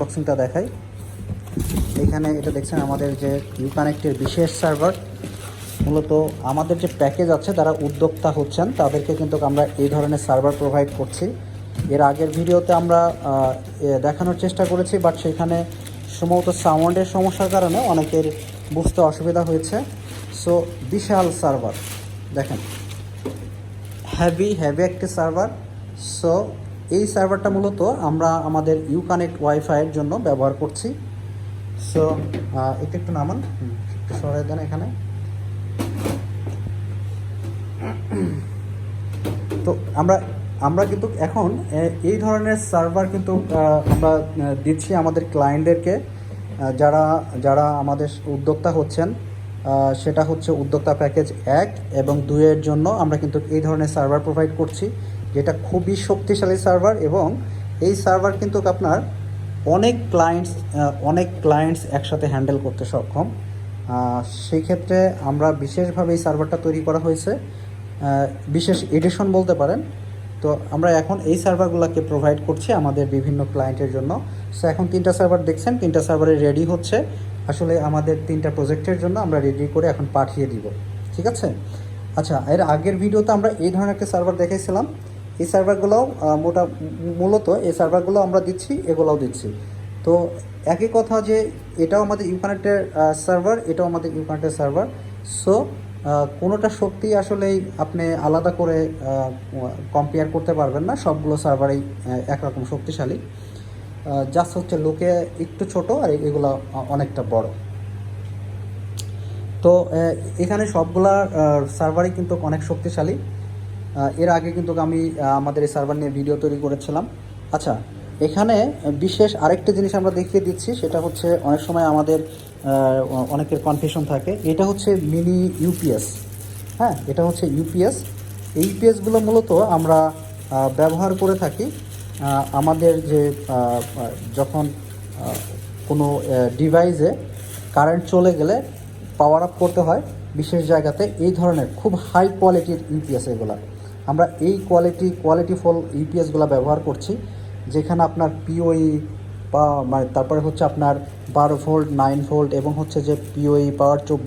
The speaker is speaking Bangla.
বক্সিংটা দেখাই। এখানে এটা দেখছেন আমাদের যে ইউকানেক্টের বিশেষ সার্ভার। মূলত আমাদের যে প্যাকেজ আছে যারা উদ্যোক্তা হচ্ছেন তাদেরকে কিন্তু আমরা এই ধরনের সার্ভার প্রোভাইড করছি। এর আগের ভিডিওতে আমরা দেখানোর চেষ্টা করেছি, বাট সেখানে সম্ভবত সাউন্ডের সমস্যার কারণে অনেকের বুঝতে অসুবিধা হয়েছে। সো বিশাল সার্ভার দেখেন, হেভি একটি সার্ভার। সো এই সার্ভারটা মূলত আমরা আমাদের ইউকানেক্ট ওয়াইফাইয়ের জন্য ব্যবহার করছি। সো একটু নামান, একটু সরাই দেন এখানে। তো আমরা কিন্তু এখন এই ধরনের সার্ভার কিন্তু আমরা দিচ্ছি আমাদের ক্লায়েন্টদেরকে, যারা আমাদের উদ্যোক্তা হচ্ছেন। সেটা হচ্ছে উদ্যোক্তা প্যাকেজ 1 এবং 2 এর জন্য আমরা কিন্তু এই ধরনের সার্ভার প্রোভাইড করছি, যেটা খুবই শক্তিশালী সার্ভার। এবং এই সার্ভার কিন্তু আপনার অনেক ক্লায়েন্টস একসাথে হ্যান্ডেল করতে সক্ষম। সেই ক্ষেত্রে আমরা বিশেষভাবে এই সার্ভারটা তৈরি করা হয়েছে, বিশেষ এডিশন বলতে পারেন। তো আমরা এখন এই সার্ভারগুলোকে প্রোভাইড করছি আমাদের বিভিন্ন ক্লায়েন্টের জন্য। সো এখন 3টা সার্ভার দেখছেন, 3টা সার্ভারে রেডি হচ্ছে। আসলে আমাদের 3টা প্রজেক্টের জন্য আমরা রেডি করে এখন পাঠিয়ে দিব, ঠিক আছে? আচ্ছা, এর আগের ভিডিওতে আমরা এই ধরনের একটা সার্ভার দেখাইছিলাম। এই সার্ভারগুলোও মূলত এই সার্ভারগুলো আমরা দিচ্ছি, এগুলোও দিচ্ছি। তো একই কথা যে এটাও আমাদের ইউকানেক্টের সার্ভার, এটাও আমাদের ইউকানেক্টের সার্ভার। সো কোনোটা শক্তি আসলেই আপনি আলাদা করে কম্পেয়ার করতে পারবেন না, সবগুলো সার্ভারই একরকম শক্তিশালী। জাস্ট হচ্ছে লোকে একটু ছোট আর এগুলো অনেকটা বড়। তো এখানে সবগুলা সার্ভারই কিন্তু অনেক শক্তিশালী। এর আগে কিন্তু আমি আমাদের এই সার্ভার নিয়ে ভিডিও তৈরি করেছিলাম। আচ্ছা, এখানে বিশেষ আরেকটা জিনিস আমরা দেখিয়ে দিচ্ছি, সেটা হচ্ছে অনেক সময় আমাদের অনেকের কনফিউশন থাকে। এটা হচ্ছে মিনি ইউপিএস। হ্যাঁ, এটা হচ্ছে ইউপিএস। এই ইউপিএসগুলো মূলত আমরা ব্যবহার করে থাকি আমাদের যে যখন কোনো ডিভাইসে কারেন্ট চলে গেলে পাওয়ার আপ করতে হয় বিশেষ জায়গাতে। এই ধরনের খুব হাই কোয়ালিটির ইউপিএস এগুলো আমরা এই কোয়ালিটিফুল ইউপিএসগুলো ব্যবহার করছি, যেখানে আপনার পিওই বা মানে তারপরে হচ্ছে আপনার 12 ভোল্ট, 9 ভোল্ট এবং হচ্ছে যে পিওই পাওয়ার